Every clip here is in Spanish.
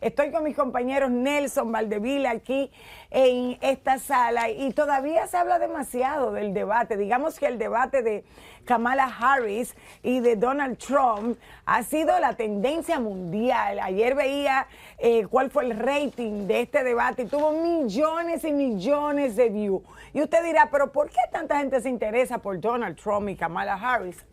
Estoy con mis compañeros Nelson Valdevila aquí en esta sala y todavía se habla demasiado del debate. Digamos que el debate de Kamala Harris y de Donald Trump ha sido la tendencia mundial. Ayer veía cuál fue el rating de este debate y tuvo millones y millones de views. Y usted dirá, pero ¿por qué tanta gente se interesa por Donald Trump y Kamala Harris?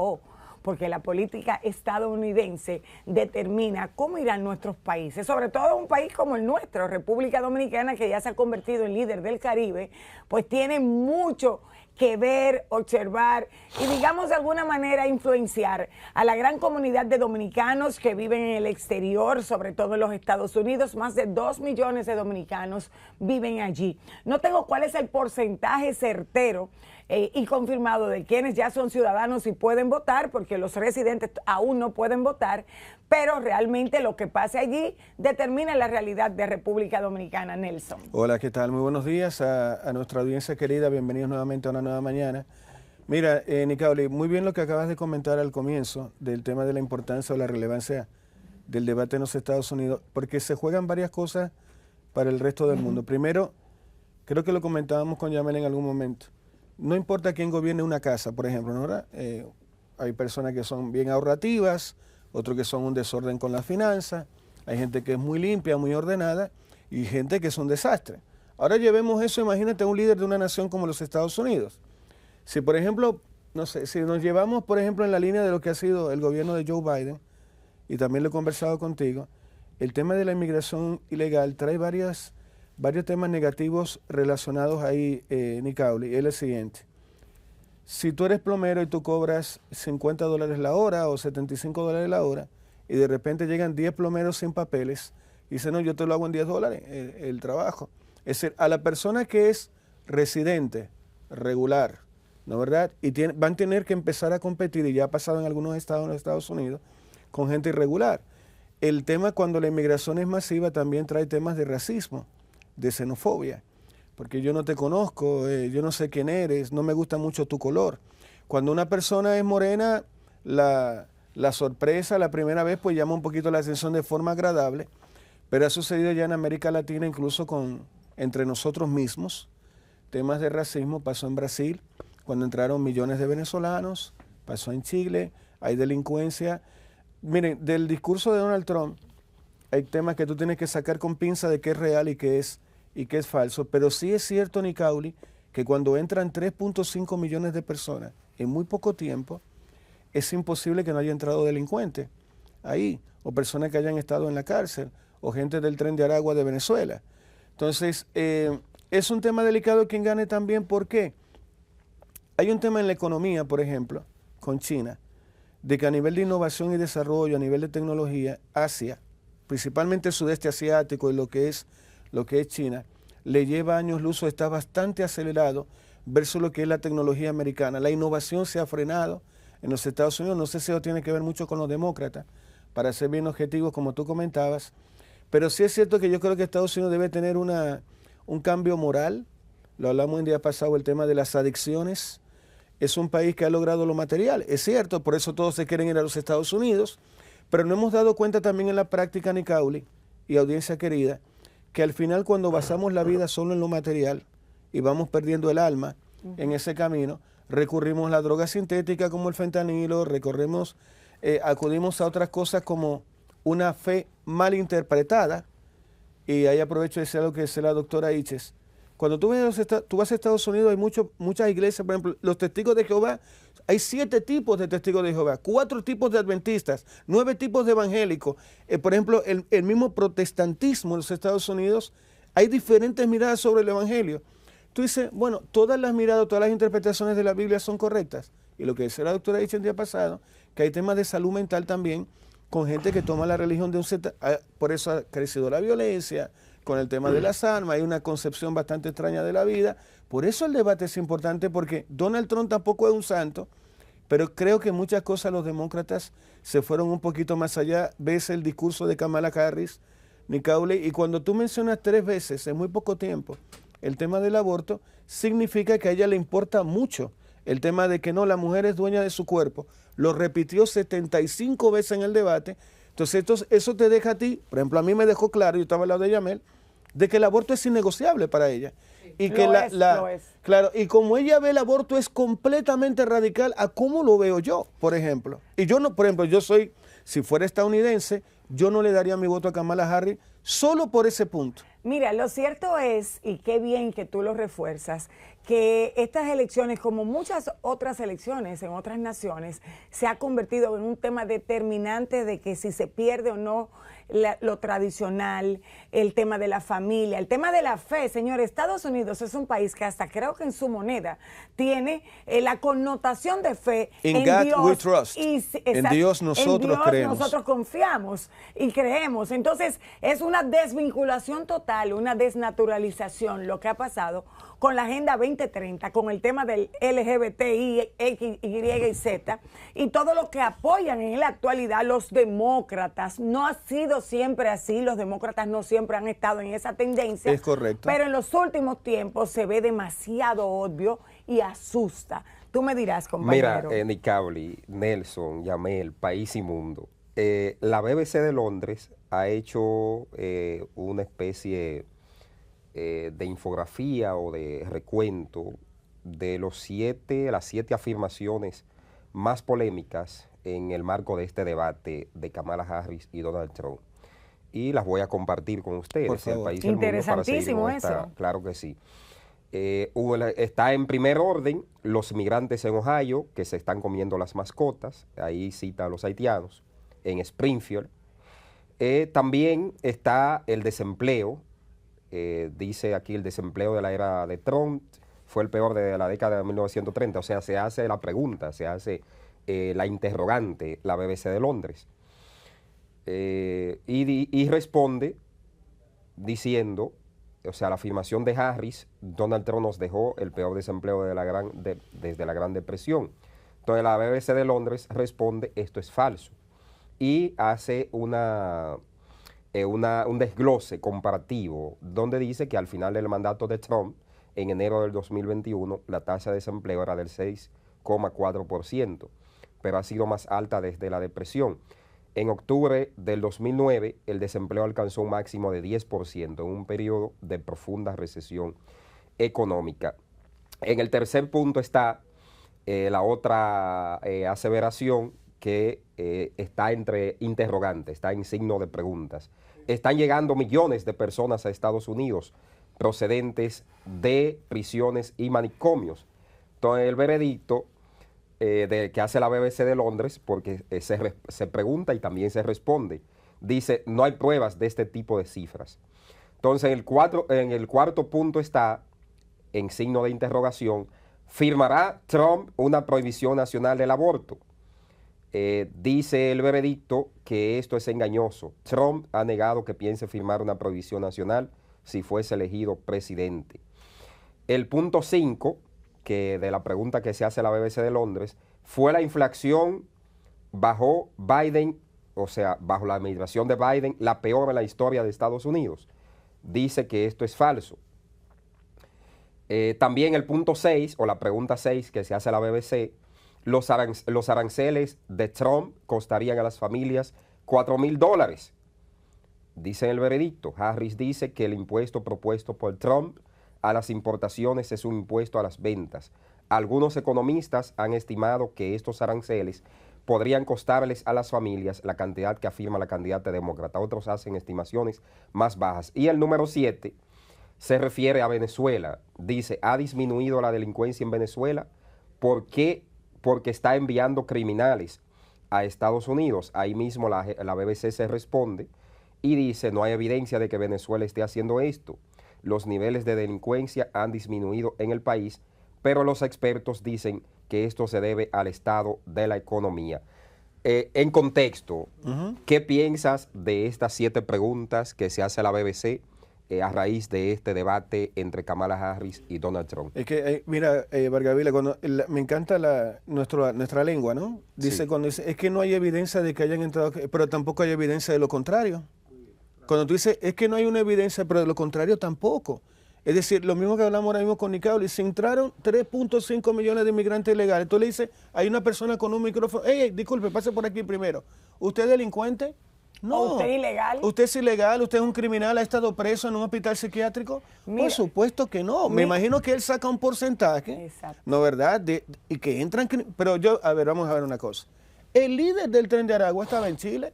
Porque la política estadounidense determina cómo irán nuestros países, sobre todo un país como el nuestro, República Dominicana, que ya se ha convertido en líder del Caribe, pues tiene mucho que ver, observar y, digamos, de alguna manera influenciar a la gran comunidad de dominicanos que viven en el exterior, sobre todo en los Estados Unidos. Más de 2 millones de dominicanos viven allí. No tengo cuál es el porcentaje certero y confirmado de quienes ya son ciudadanos y pueden votar, porque los residentes aún no pueden votar, pero realmente lo que pase allí determina la realidad de República Dominicana. Nelson. Hola, ¿qué tal? Muy buenos días a nuestra audiencia querida. Bienvenidos nuevamente a una nueva mañana. Mira, Nicauli, muy bien lo que acabas de comentar al comienzo del tema de la importancia o la relevancia del debate en los Estados Unidos, porque se juegan varias cosas para el resto del mundo. Primero, creo que lo comentábamos con Yamel en algún momento. No importa quién gobierne una casa, por ejemplo, ¿no? Hay personas que son bien ahorrativas, otros que son un desorden con las finanzas, hay gente que es muy limpia, muy ordenada, y gente que es un desastre. Ahora llevemos eso, imagínate un líder de una nación como los Estados Unidos. Si, por ejemplo, no sé, si nos llevamos, por ejemplo, en la línea de lo que ha sido el gobierno de Joe Biden, y también lo he conversado contigo, el tema de la inmigración ilegal trae varios temas negativos relacionados ahí, Nicauli. Es el siguiente. Si tú eres plomero y tú cobras $50 la hora o $75 la hora, y de repente llegan 10 plomeros sin papeles, y dicen, no, yo te lo hago en $10 el trabajo. Es decir, a la persona que es residente, regular, ¿no verdad? Y van a tener que empezar a competir, y ya ha pasado en algunos estados en los Estados Unidos, con gente irregular. El tema cuando la inmigración es masiva también trae temas de racismo, de xenofobia, porque yo no te conozco, yo no sé quién eres, no me gusta mucho tu color. Cuando una persona es morena, la sorpresa la primera vez pues llama un poquito la atención de forma agradable, pero ha sucedido ya en América Latina, incluso entre nosotros mismos, temas de racismo. Pasó en Brasil, cuando entraron millones de venezolanos, pasó en Chile, hay delincuencia. Miren, del discurso de Donald Trump, hay temas que tú tienes que sacar con pinza de qué es real y qué es falso, pero sí es cierto, Nicauli, que cuando entran 3.5 millones de personas en muy poco tiempo, es imposible que no haya entrado delincuentes ahí, o personas que hayan estado en la cárcel, o gente del Tren de Aragua de Venezuela. Entonces, es un tema delicado quien gane también. ¿Por qué? Hay un tema en la economía, por ejemplo, con China, de que a nivel de innovación y desarrollo, a nivel de tecnología, Asia, principalmente el sudeste asiático y lo que es China, le lleva años luz, está bastante acelerado versus lo que es la tecnología americana. La innovación se ha frenado en los Estados Unidos, no sé si eso tiene que ver mucho con los demócratas, para ser bien objetivos como tú comentabas, pero sí es cierto que yo creo que Estados Unidos debe tener un cambio moral. Lo hablamos el día pasado, el tema de las adicciones. Es un país que ha logrado lo material, es cierto, por eso todos se quieren ir a los Estados Unidos, pero no hemos dado cuenta también en la práctica, Nicauli y audiencia querida, que al final cuando basamos la vida solo en lo material y vamos perdiendo el alma en ese camino, recurrimos a la droga sintética como el fentanilo, acudimos a otras cosas como una fe mal interpretada, y ahí aprovecho de decir algo que dice la doctora Iches. Cuando tú vas a Estados Unidos hay muchas iglesias, por ejemplo, los testigos de Jehová, hay 7 tipos de testigos de Jehová, 4 tipos de adventistas, 9 tipos de evangélicos. Por ejemplo, el mismo protestantismo en los Estados Unidos, hay diferentes miradas sobre el evangelio. Tú dices, bueno, todas las miradas, todas las interpretaciones de la Biblia son correctas. Y lo que decía la doctora dicho el día pasado, que hay temas de salud mental también, con gente que toma la religión de por eso ha crecido la violencia, con el tema de las armas, hay una concepción bastante extraña de la vida. Por eso el debate es importante, porque Donald Trump tampoco es un santo, pero creo que muchas cosas los demócratas se fueron un poquito más allá. Ves el discurso de Kamala Harris, Nicauli, y cuando tú mencionas 3 veces en muy poco tiempo el tema del aborto, significa que a ella le importa mucho el tema de que no, la mujer es dueña de su cuerpo. Lo repitió 75 veces en el debate, Entonces eso te deja a ti, por ejemplo, a mí me dejó claro, yo estaba al lado de Yamel, de que el aborto es innegociable para ella. Y que lo es. Claro, y como ella ve el aborto es completamente radical a cómo lo veo yo, por ejemplo. Y yo no, por ejemplo, si fuera estadounidense, yo no le daría mi voto a Kamala Harris solo por ese punto. Mira, lo cierto es, y qué bien que tú lo refuerzas, que estas elecciones, como muchas otras elecciones en otras naciones, se ha convertido en un tema determinante de que si se pierde o no lo tradicional, el tema de la familia, el tema de la fe. Señores, Estados Unidos es un país que hasta creo que en su moneda tiene la connotación de fe en God Dios. We trust. En Dios nosotros creemos. Nosotros confiamos y creemos. Entonces, es una desvinculación total, una desnaturalización lo que ha pasado con la Agenda 2030, con el tema del LGBTI, X, Y y Z, y todo lo que apoyan en la actualidad los demócratas. No ha sido siempre así, los demócratas no siempre han estado en esa tendencia. Es correcto. Pero en los últimos tiempos se ve demasiado obvio y asusta. Tú me dirás, compañero. Mira, Nicauli, Nelson, Yamel, País y Mundo. La BBC de Londres ha hecho una especie de infografía o de recuento de las 7 afirmaciones más polémicas en el marco de este debate de Kamala Harris y Donald Trump. Y las voy a compartir con ustedes. Por favor. El país y el mundo, para seguir Interesantísimo con esta. eso. Claro que sí. Está en primer orden los migrantes en Ohio que se están comiendo las mascotas. Ahí cita a los haitianos. En Springfield. También está el desempleo. Dice aquí el desempleo de la era de Trump fue el peor de la década de 1930. O sea, se hace la pregunta, se hace la interrogante, la BBC de Londres. Y responde diciendo, o sea, la afirmación de Harris, Donald Trump nos dejó el peor desempleo desde la Gran Depresión. Entonces la BBC de Londres responde, esto es falso. Y hace un desglose comparativo donde dice que al final del mandato de Trump, en enero del 2021, la tasa de desempleo era del 6,4%, pero ha sido más alta desde la depresión. En octubre del 2009, el desempleo alcanzó un máximo de 10% en un periodo de profunda recesión económica. En el tercer punto está la otra aseveración que está entre interrogantes, está en signo de preguntas. Están llegando millones de personas a Estados Unidos procedentes de prisiones y manicomios. Entonces el veredicto que hace la BBC de Londres, porque se pregunta y también se responde, dice, no hay pruebas de este tipo de cifras. Entonces en el cuarto punto está, en signo de interrogación, ¿firmará Trump una prohibición nacional del aborto? Dice el veredicto que esto es engañoso. Trump ha negado que piense firmar una prohibición nacional si fuese elegido presidente. El punto 5, que de la pregunta que se hace a la BBC de Londres, ¿fue la inflación bajo Biden, o sea, bajo la administración de Biden, la peor en la historia de Estados Unidos? Dice que esto es falso. También el punto 6, o la pregunta 6 que se hace a la BBC, los aranceles de Trump costarían a las familias $4,000. Dice en el veredicto, Harris dice que el impuesto propuesto por Trump a las importaciones es un impuesto a las ventas. Algunos economistas han estimado que estos aranceles podrían costarles a las familias la cantidad que afirma la candidata demócrata. Otros hacen estimaciones más bajas. Y el número 7 se refiere a Venezuela. Dice, ¿ha disminuido la delincuencia en Venezuela? ¿Por qué? Porque está enviando criminales a Estados Unidos. Ahí mismo la BBC se responde y dice, no hay evidencia de que Venezuela esté haciendo esto. Los niveles de delincuencia han disminuido en el país, pero los expertos dicen que esto se debe al estado de la economía. En contexto, ¿qué piensas de estas 7 preguntas que se hace a la BBC a raíz de este debate entre Kamala Harris y Donald Trump? Es que, mira, Vargavila, me encanta nuestra lengua, ¿no? Dice, sí. Cuando dice, es que no hay evidencia de que hayan entrado, pero tampoco hay evidencia de lo contrario. Cuando tú dices, es que no hay una evidencia, pero de lo contrario tampoco. Es decir, lo mismo que hablamos ahora mismo con Nicauli, se entraron 3.5 millones de inmigrantes ilegales. Tú le dices, hay una persona con un micrófono, disculpe, pase por aquí primero. ¿Usted es delincuente? No. ¿O usted es ilegal? ¿Usted es ilegal? ¿Usted es un criminal? ¿Ha estado preso en un hospital psiquiátrico? Mira, por supuesto que no. Me imagino que él saca un porcentaje, Exacto. ¿no verdad? Y que entran... Pero yo, a ver, vamos a ver una cosa. El líder del Tren de Aragua estaba en Chile.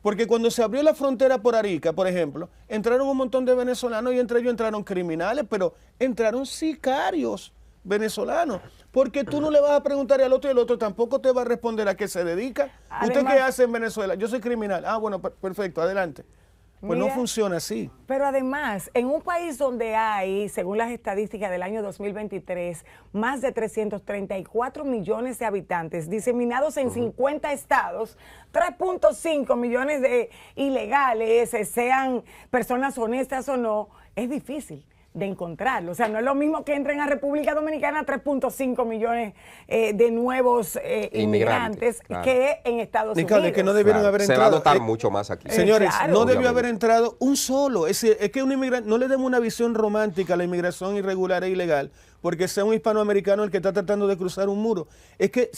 Porque cuando se abrió la frontera por Arica, por ejemplo, entraron un montón de venezolanos y entre ellos entraron criminales, pero entraron sicarios venezolanos. Porque tú no le vas a preguntar al otro y el otro tampoco te va a responder a qué se dedica. Además, ¿usted qué hace en Venezuela? Yo soy criminal. Ah, bueno, perfecto, adelante. Pues mira, no funciona así. Pero además, en un país donde hay, según las estadísticas del año 2023, más de 334 millones de habitantes diseminados en 50 estados, 3.5 millones de ilegales, sean personas honestas o no, es difícil de encontrarlo. O sea, no es lo mismo que entren a República Dominicana 3.5 millones de nuevos inmigrantes claro, que en Estados Nicole, Unidos. es que no debieron haber se entrado. va a notar mucho más aquí. Señores, claro, no debió obviamente haber entrado un solo. Es decir, es que un inmigrante, no le demos una visión romántica a la inmigración irregular e ilegal, porque sea un hispanoamericano el que está tratando de cruzar un muro. Es que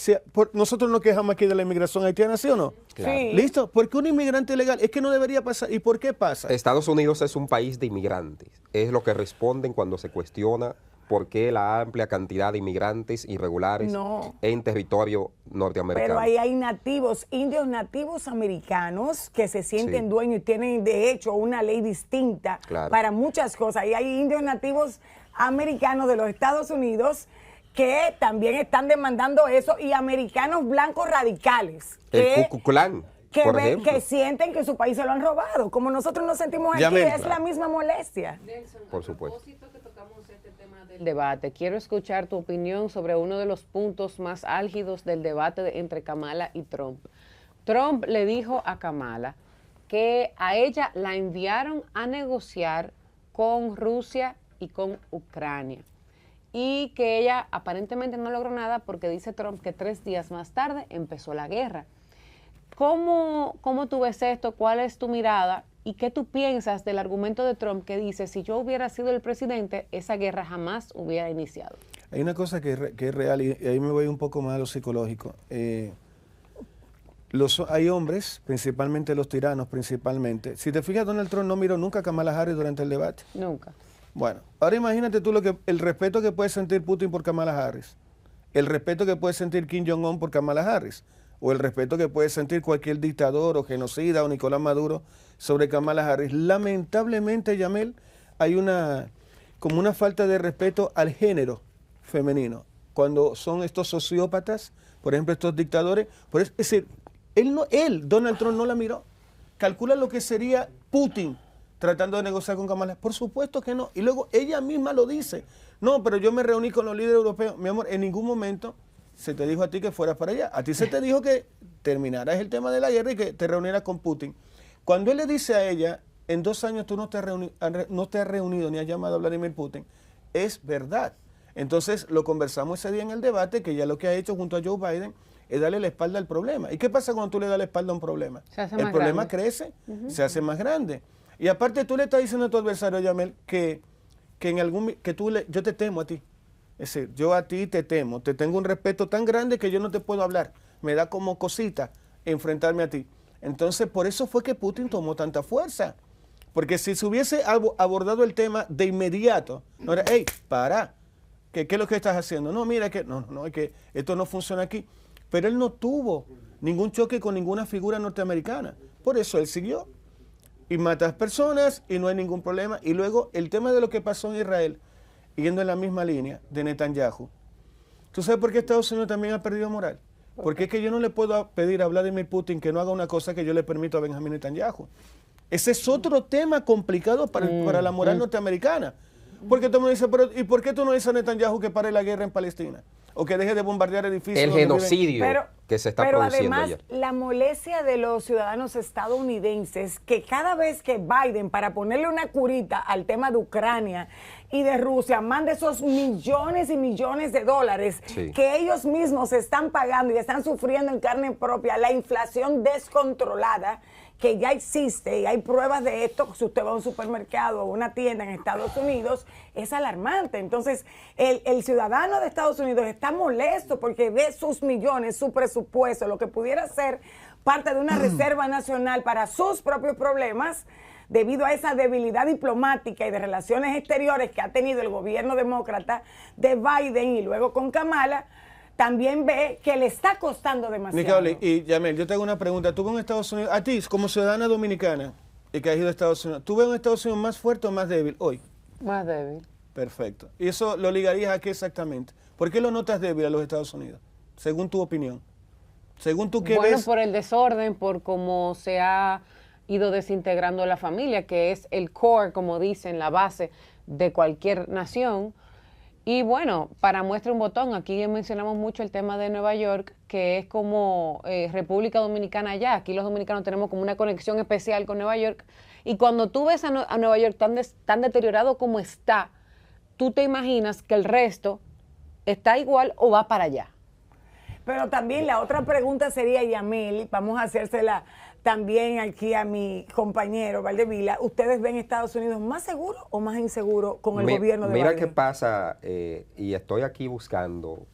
nosotros nos quejamos aquí de la inmigración haitiana, ¿sí o no? Claro. Sí. ¿Listo? Porque un inmigrante ilegal es que no debería pasar. ¿Y por qué pasa? Estados Unidos es un país de inmigrantes. Es lo que responden cuando se cuestiona por qué la amplia cantidad de inmigrantes irregulares en territorio norteamericano. Pero ahí hay nativos, indios nativos americanos que se sienten dueños y tienen de hecho una ley distinta para muchas cosas. Y hay indios nativos americanos de los Estados Unidos que también están demandando eso, y americanos blancos radicales. El Ku Klux Klan, por ejemplo. Que sienten que su país se lo han robado. Como nosotros nos sentimos aquí, es la misma molestia. Nelson, por supuesto. Que tocamos este tema del debate, quiero escuchar tu opinión sobre uno de los puntos más álgidos del debate entre Kamala y Trump. Trump le dijo a Kamala que a ella la enviaron a negociar con Rusia y con Ucrania, y que ella aparentemente no logró nada porque dice Trump que 3 días más tarde empezó la guerra. ¿Cómo tú ves esto? ¿Cuál es tu mirada? ¿Y qué tú piensas del argumento de Trump que dice, si yo hubiera sido el presidente, esa guerra jamás hubiera iniciado? Hay una cosa que es real, y ahí me voy un poco más a lo psicológico. Hay hombres, principalmente los tiranos, principalmente. Si te fijas, Donald Trump no miró nunca a Kamala Harris durante el debate. Nunca. Bueno, ahora imagínate tú el respeto que puede sentir Putin por Kamala Harris, el respeto que puede sentir Kim Jong-un por Kamala Harris, o el respeto que puede sentir cualquier dictador o genocida o Nicolás Maduro sobre Kamala Harris. Lamentablemente, Yamel, hay como una falta de respeto al género femenino. Cuando son estos sociópatas, por ejemplo, estos dictadores, es decir, Donald Trump no la miró. Calcula lo que sería Putin tratando de negociar con Kamala. Por supuesto que no. Y luego ella misma lo dice. No, pero yo me reuní con los líderes europeos. Mi amor, en ningún momento se te dijo a ti que fueras para allá. A ti se te dijo que terminaras el tema de la guerra y que te reunieras con Putin. Cuando él le dice a ella, en 2 años tú no te has reunido ni has llamado a Vladimir Putin, es verdad. Entonces lo conversamos ese día en el debate, que ya lo que ha hecho junto a Joe Biden es darle la espalda al problema. ¿Y qué pasa cuando tú le das la espalda a un problema? El problema crece, se hace más grande. Y aparte tú le estás diciendo a tu adversario, Yamel, que yo te temo a ti. Es decir, yo a ti te temo, te tengo un respeto tan grande que yo no te puedo hablar. Me da como cosita enfrentarme a ti. Entonces, por eso fue que Putin tomó tanta fuerza. Porque si se hubiese abordado el tema de inmediato, no era, hey, para, ¿qué es lo que estás haciendo? No, mira, es que esto no funciona aquí. Pero él no tuvo ningún choque con ninguna figura norteamericana. Por eso él siguió. Y matas personas y no hay ningún problema. Y luego el tema de lo que pasó en Israel, yendo en la misma línea de Netanyahu. ¿Tú sabes por qué Estados Unidos también ha perdido moral? Porque es que yo no le puedo pedir a Vladimir Putin que no haga una cosa que yo le permito a Benjamin Netanyahu. Ese es otro tema complicado para la moral norteamericana. Porque todo el mundo dice, pero ¿y por qué tú no dices a Netanyahu que pare la guerra en Palestina? O que deje de bombardear edificios. El genocidio que se está produciendo además, la molestia de los ciudadanos estadounidenses, que cada vez que Biden, para ponerle una curita al tema de Ucrania y de Rusia, manda esos millones y millones de dólares que ellos mismos están pagando y están sufriendo en carne propia, la inflación descontrolada que ya existe, y hay pruebas de esto, si usted va a un supermercado o una tienda en Estados Unidos, es alarmante. Entonces, el ciudadano de Estados Unidos está molesto porque ve sus millones, su presupuesto, lo que pudiera ser parte de una reserva nacional para sus propios problemas, debido a esa debilidad diplomática y de relaciones exteriores que ha tenido el gobierno demócrata de Biden y luego con Kamala, también ve que le está costando demasiado. Nicole y Yamel, yo te hago una pregunta. ¿Tú ves en Estados Unidos, a ti como ciudadana dominicana y que has ido a Estados Unidos, ¿tú ves un Estados Unidos más fuerte o más débil hoy? Más débil. Perfecto. ¿Y eso lo ligarías a qué exactamente? ¿Por qué lo notas débil a los Estados Unidos? Según tu opinión. Según tú qué ves. Bueno, por el desorden, por cómo se ha ido desintegrando la familia, que es el core, como dicen, la base de cualquier nación. Y bueno, para muestra un botón, aquí mencionamos mucho el tema de Nueva York, que es como República Dominicana allá. Aquí los dominicanos tenemos como una conexión especial con Nueva York. Y cuando tú ves a Nueva York tan deteriorado como está, tú te imaginas que el resto está igual o va para allá. Pero también la otra pregunta sería, Yamel, vamos a hacérsela también aquí a mi compañero Valdevila. ¿Ustedes ven Estados Unidos más seguro o más inseguro con el gobierno de Biden? Mira qué pasa, y estoy aquí buscando,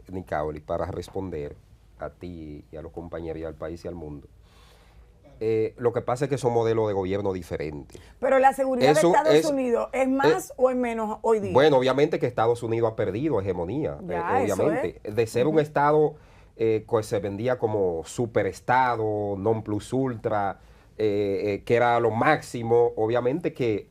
Nicole, para responder a ti y a los compañeros y al país y al mundo. Lo que pasa es que son modelos de gobierno diferentes. Pero la seguridad de Estados Unidos, ¿es más o es menos hoy día? Bueno, obviamente que Estados Unidos ha perdido hegemonía, obviamente. De ser un Estado que se vendía como superestado, non plus ultra, que era lo máximo, obviamente que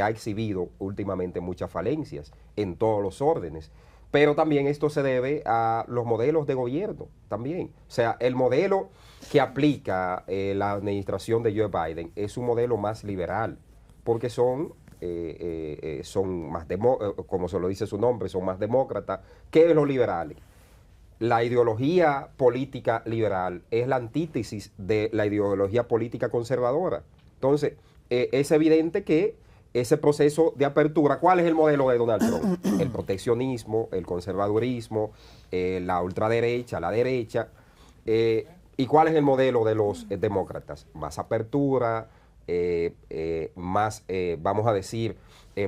ha exhibido últimamente muchas falencias en todos los órdenes. Pero también esto se debe a los modelos de gobierno también. O sea, el modelo que aplica la administración de Joe Biden es un modelo más liberal, porque son más, como se lo dice su nombre, son más demócratas que los liberales. La ideología política liberal es la antítesis de la ideología política conservadora. Entonces, es evidente que ese proceso de apertura, ¿cuál es el modelo de Donald Trump? El proteccionismo, el conservadurismo, la ultraderecha, la derecha. ¿Y cuál es el modelo de los demócratas? Más apertura, más, vamos a decir,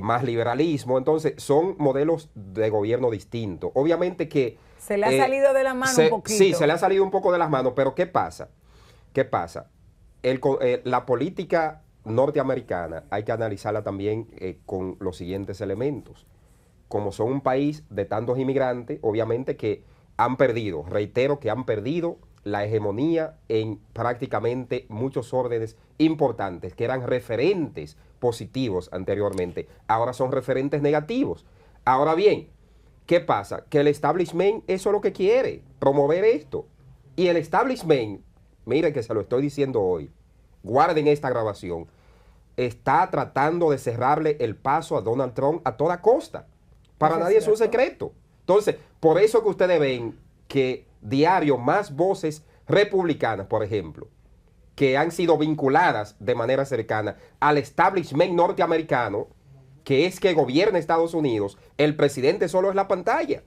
más liberalismo. Entonces, son modelos de gobierno distintos. Obviamente que... Se le ha salido de la mano un poquito. Sí, se le ha salido un poco de las manos, pero ¿qué pasa? ¿Qué pasa? La política norteamericana hay que analizarla también con los siguientes elementos. Como son un país de tantos inmigrantes, obviamente que han perdido, reitero que han perdido la hegemonía en prácticamente muchos órdenes importantes, que eran referentes positivos anteriormente, ahora son referentes negativos. Ahora bien, ¿qué pasa? Que el establishment eso es lo que quiere, promover esto. Y el establishment, miren que se lo estoy diciendo hoy, guarden esta grabación, está tratando de cerrarle el paso a Donald Trump a toda costa. Para nadie es un secreto. Entonces, por eso que ustedes ven que diario más voces republicanas, por ejemplo, que han sido vinculadas de manera cercana al establishment norteamericano, que es que gobierna Estados Unidos, el presidente solo es la pantalla.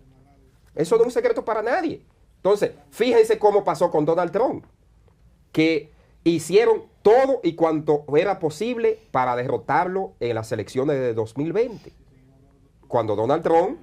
Eso no es un secreto para nadie. Entonces, fíjense cómo pasó con Donald Trump, que hicieron todo y cuanto era posible para derrotarlo en las elecciones de 2020. Cuando Donald Trump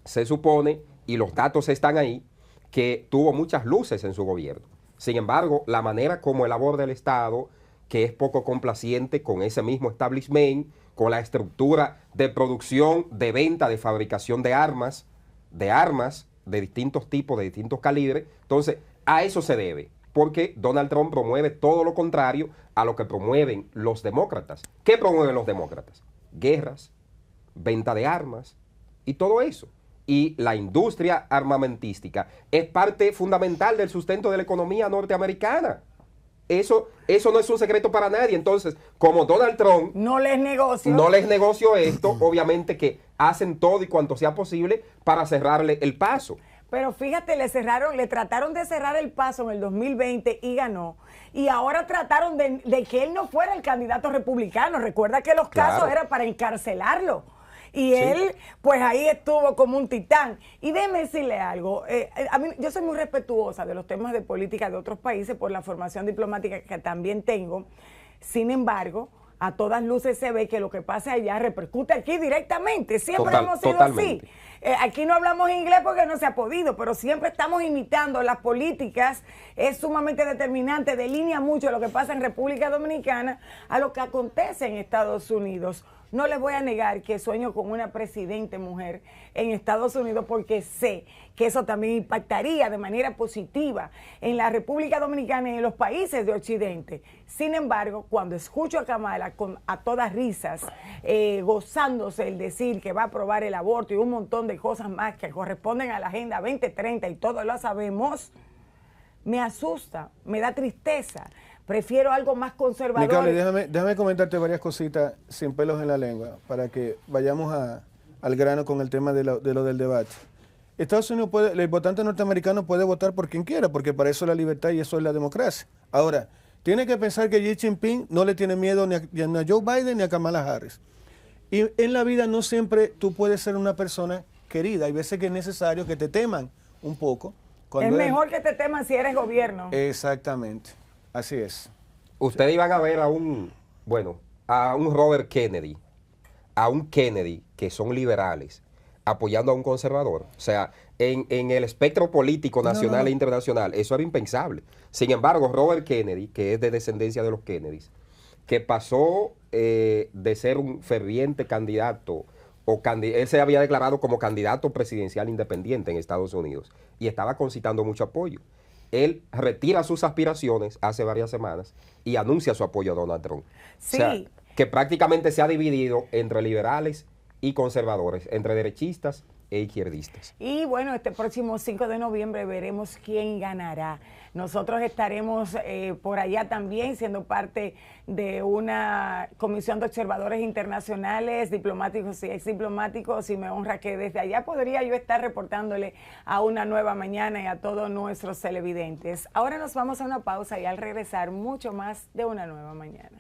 se supone, y los datos están ahí, que tuvo muchas luces en su gobierno. Sin embargo, la manera como él aborda el Estado, que es poco complaciente con ese mismo establishment, con la estructura de producción, de venta, de fabricación de armas de distintos tipos, de distintos calibres. Entonces, a eso se debe, porque Donald Trump promueve todo lo contrario a lo que promueven los demócratas. ¿Qué promueven los demócratas? Guerras, venta de armas y todo eso. Y la industria armamentística es parte fundamental del sustento de la economía norteamericana. Eso no es un secreto para nadie. Entonces, como Donald Trump no les negocio esto, obviamente que hacen todo y cuanto sea posible para cerrarle el paso. Pero fíjate, le trataron de cerrar el paso en el 2020 y ganó. Y ahora trataron de que él no fuera el candidato republicano. Recuerda que los casos eran para encarcelarlo. Y él, pues ahí estuvo como un titán. Y déjeme decirle algo, a mí, yo soy muy respetuosa de los temas de política de otros países por la formación diplomática que también tengo. Sin embargo, a todas luces se ve que lo que pasa allá repercute aquí directamente. Siempre hemos sido así. Aquí no hablamos inglés porque no se ha podido, pero siempre estamos imitando las políticas. Es sumamente determinante, delinea mucho lo que pasa en República Dominicana a lo que acontece en Estados Unidos. No les voy a negar que sueño con una presidente mujer en Estados Unidos porque sé que eso también impactaría de manera positiva en la República Dominicana y en los países de Occidente. Sin embargo, cuando escucho a Kamala a todas risas, gozándose el decir que va a aprobar el aborto y un montón de cosas más que corresponden a la Agenda 2030 y todos lo sabemos, me asusta, me da tristeza. Prefiero algo más conservador. Nicole, déjame comentarte varias cositas sin pelos en la lengua para que vayamos al grano con el tema de lo del debate. Estados Unidos el votante norteamericano puede votar por quien quiera, porque para eso es la libertad y eso es la democracia. Ahora, tiene que pensar que Xi Jinping no le tiene miedo ni a Joe Biden ni a Kamala Harris. Y en la vida no siempre tú puedes ser una persona querida. Hay veces que es necesario que te teman un poco. Es mejor que te teman si eres gobierno. Exactamente. Así es. Ustedes iban a ver a un Robert Kennedy, a un Kennedy que son liberales, apoyando a un conservador. O sea, en el espectro político nacional e internacional, eso era impensable. Sin embargo, Robert Kennedy, que es de descendencia de los Kennedys, que pasó de ser un ferviente candidato, él se había declarado como candidato presidencial independiente en Estados Unidos y estaba concitando mucho apoyo. Él retira sus aspiraciones hace varias semanas y anuncia su apoyo a Donald Trump. Sí. O sea, que prácticamente se ha dividido entre liberales y conservadores, entre derechistas e izquierdistas. Y bueno, este próximo 5 de noviembre veremos quién ganará. Nosotros estaremos por allá también siendo parte de una comisión de observadores internacionales, diplomáticos y exdiplomáticos, y me honra que desde allá podría yo estar reportándole a Una Nueva Mañana y a todos nuestros televidentes. Ahora nos vamos a una pausa y al regresar mucho más de Una Nueva Mañana.